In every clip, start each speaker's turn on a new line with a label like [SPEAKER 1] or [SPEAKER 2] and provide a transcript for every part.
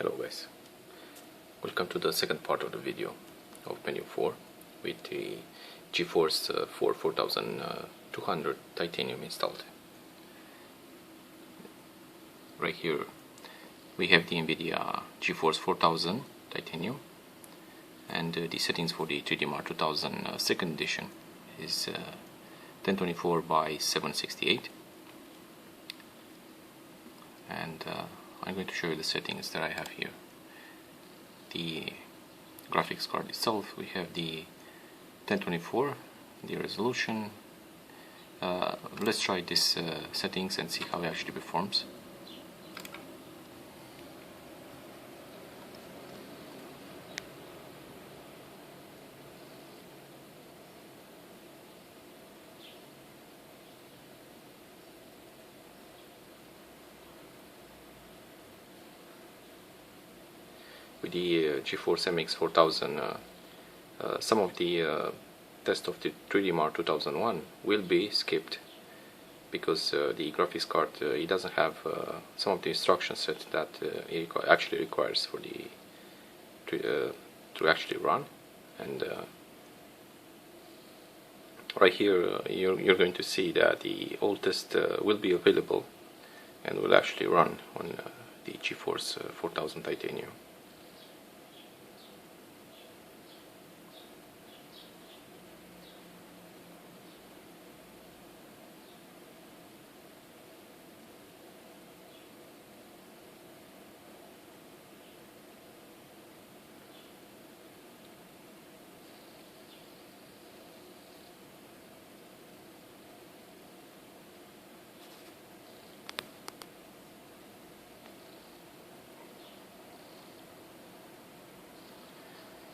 [SPEAKER 1] Hello guys, welcome to the second part of the video of Pentium 4 with the Geforce 4200 titanium installed. Right here we have the NVIDIA Geforce 4000 titanium, and the settings for the 3DMark 2000 second edition is 1024 by 768, and I'm going to show you the settings that I have here. The graphics card itself, we have the 1024, the resolution. Let's try this settings and see how it actually performs. With the Geforce MX 4000, some of the test of the 3DMark 2001 will be skipped because the graphics card it doesn't have some of the instruction set that it actually requires for the to actually run. And right here you're going to see that the old test will be available and will actually run on the Geforce 4000 titanium.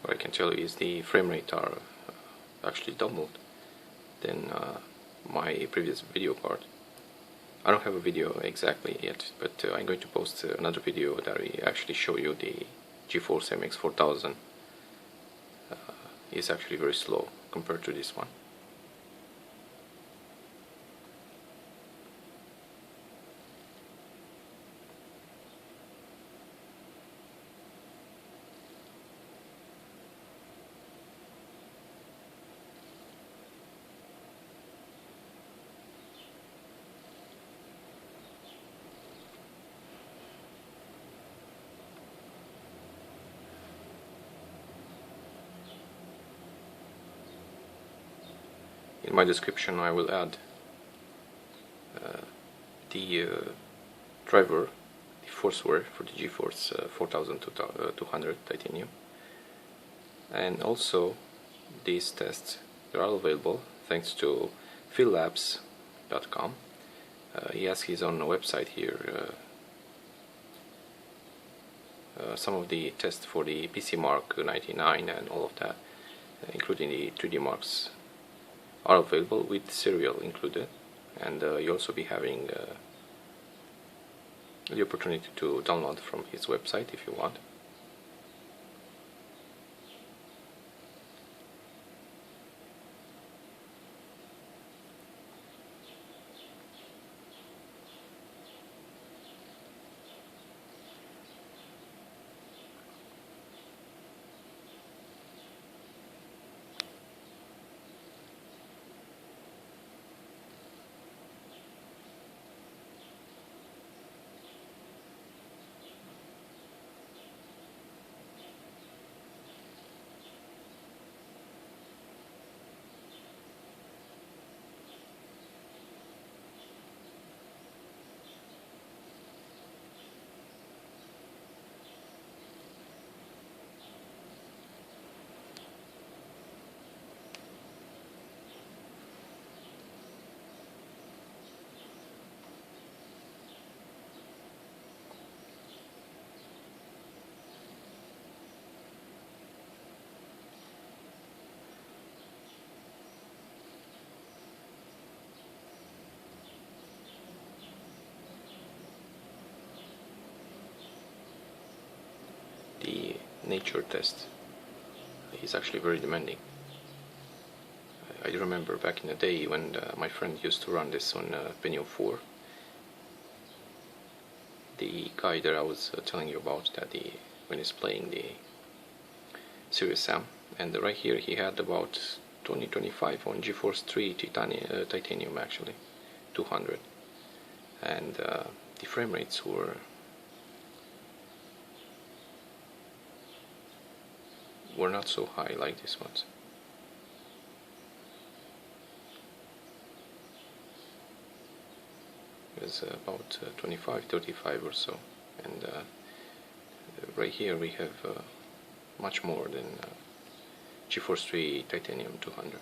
[SPEAKER 1] What I can tell you is the frame rate are actually doubled than my previous video card. I don't have a video exactly yet, but I'm going to post another video that will actually show you the Geforce MX 4000 is actually very slow compared to this one. In my description I will add the driver, the firmware for the Geforce 4200 titanium, and also these tests. They are all available thanks to phillabs.com. He has his own website here. Some of the tests for the PC Mark 99 and all of that, including the 3D Marks, are available with serial included, and you'll also be having the opportunity to download from his website if you want. The nature test is actually very demanding. I remember back in the day when my friend used to run this on Pentium 4. the guy that I was telling you about, that when he's playing the Serious Sam, and right here he had about 2025 on Geforce 3 titanium actually, 200, and the frame rates were not so high like this ones. It was about 25, 35 or so, and right here we have much more than Geforce 3 titanium 200.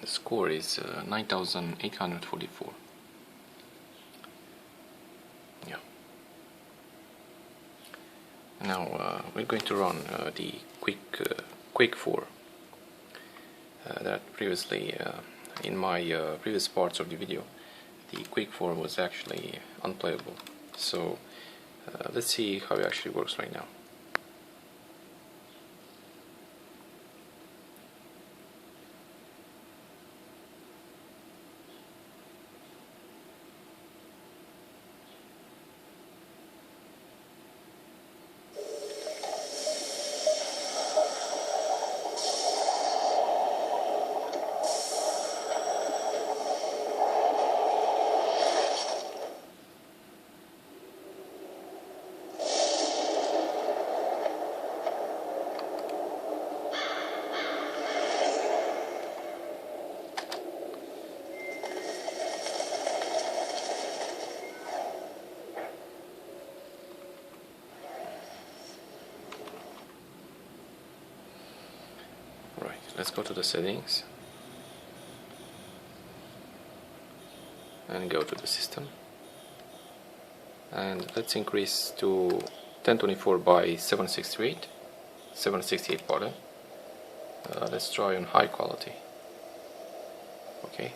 [SPEAKER 1] The score is 9844. Yeah. Now we're going to run the Quake 4 that previously in my previous parts of the video the Quake 4 was actually unplayable. So let's see how it actually works right now. let's go to the settings and go to the system, and let's increase to 1024 by 768 pardon. Let's try on high quality. Okay,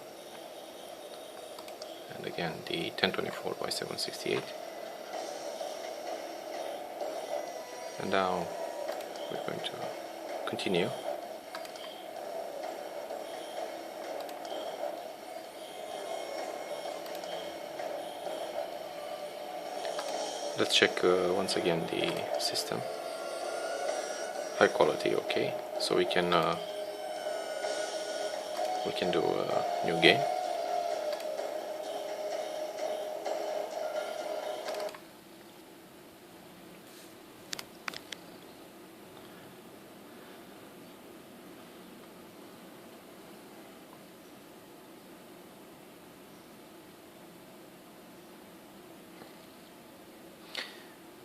[SPEAKER 1] and again the 1024 by 768, and now we're going to continue. Let's check once again the system. High quality, okay. So we can do a new game.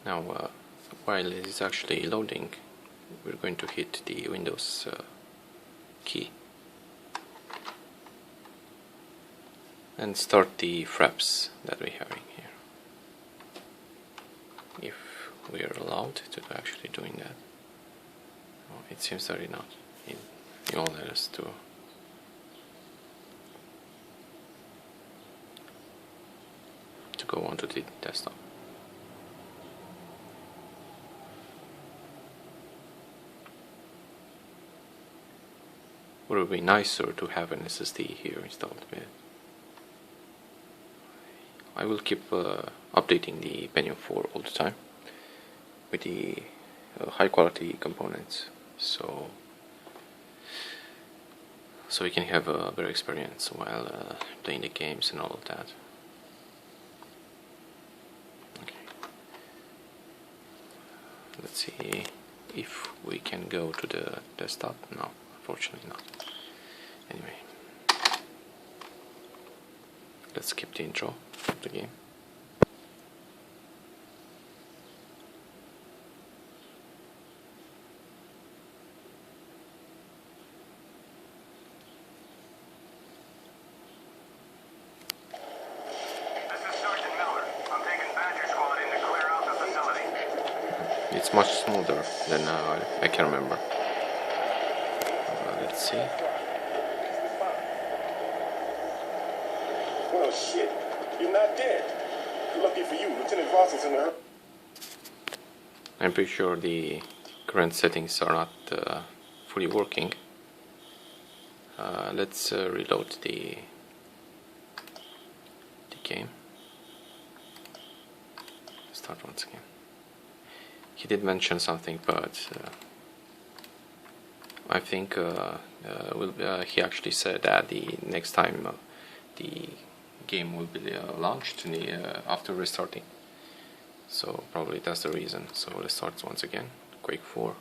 [SPEAKER 1] Now, while it is actually loading, we're going to hit the Windows key and start the fraps that we're having here. If we are allowed to actually doing that. Oh, it seems that we're not. It won't let us to. Go onto the desktop. Would it be nicer to have an SSD here installed with it? I will keep updating the Pentium 4 all the time with the high quality components, so we can have a better experience while playing the games and all of that. Okay, let's see if we can go to the desktop. No, unfortunately not. Anyway, let's skip the intro of the game. It's much smoother than I can remember. Let's see.
[SPEAKER 2] Well, shit, you're not dead. Lucky for you, Lieutenant Varson's in there.
[SPEAKER 1] I'm pretty sure the current settings are not fully working. Let's reload the game. Start once again. He did mention something, but I think he actually said that the next time the game will be launched after restarting. So probably that's the reason. So let's start once again. Quake 4.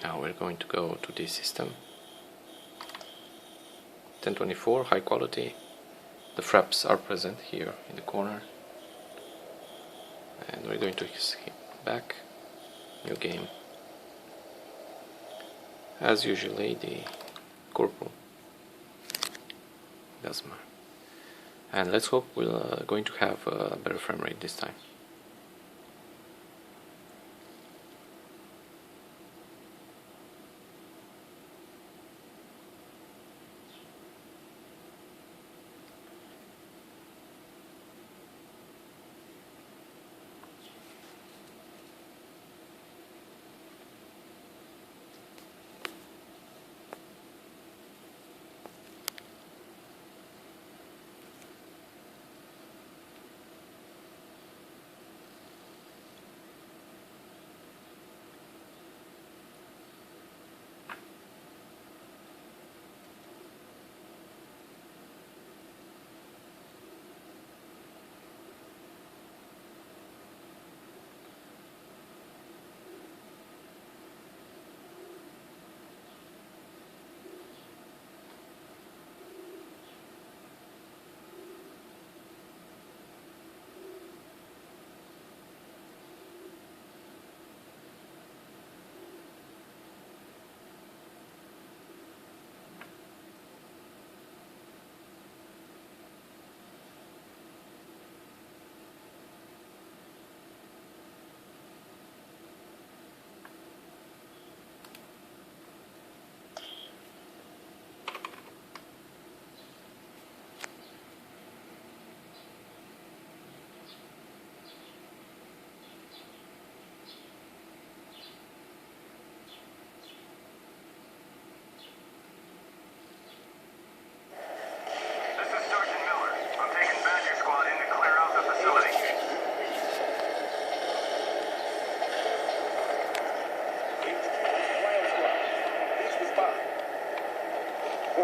[SPEAKER 1] Now we're going to go to the system. 1024 high quality. The fraps are present here in the corner, and we're going to skip back. New game. As usually, the corporal doesn't matter. And let's hope we're going to have a better frame rate this time.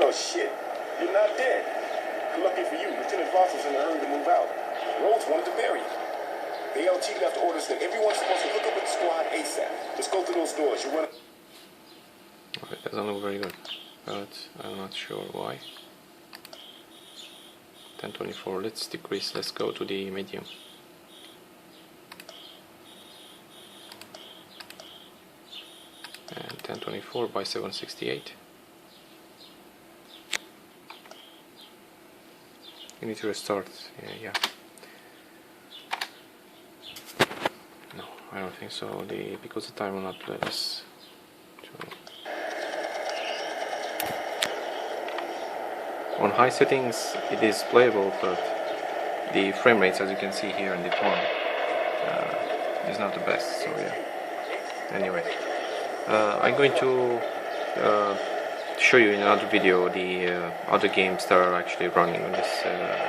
[SPEAKER 2] Well, shit. You're not dead. Lucky for you, Lieutenant Voss was in a hurry to move out. Rhodes wanted to bury you. The LT left orders that everyone's supposed to hook up with the squad ASAP. Just go through those doors. You run.
[SPEAKER 1] Oh, it doesn't look very good, but I'm not sure why. 1024. Let's decrease. Let's go to the medium. And 1024 by 768. You need to restart. Yeah. No, I don't think so. Because the time will not let us. On high settings, it is playable, but the frame rates, as you can see here in the corner, is not the best. So yeah. Anyway, I'm going to show you in another video the other games that are actually running on this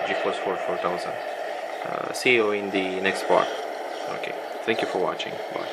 [SPEAKER 1] Geforce 4000. See you in the next part. Okay, thank you for watching. Bye.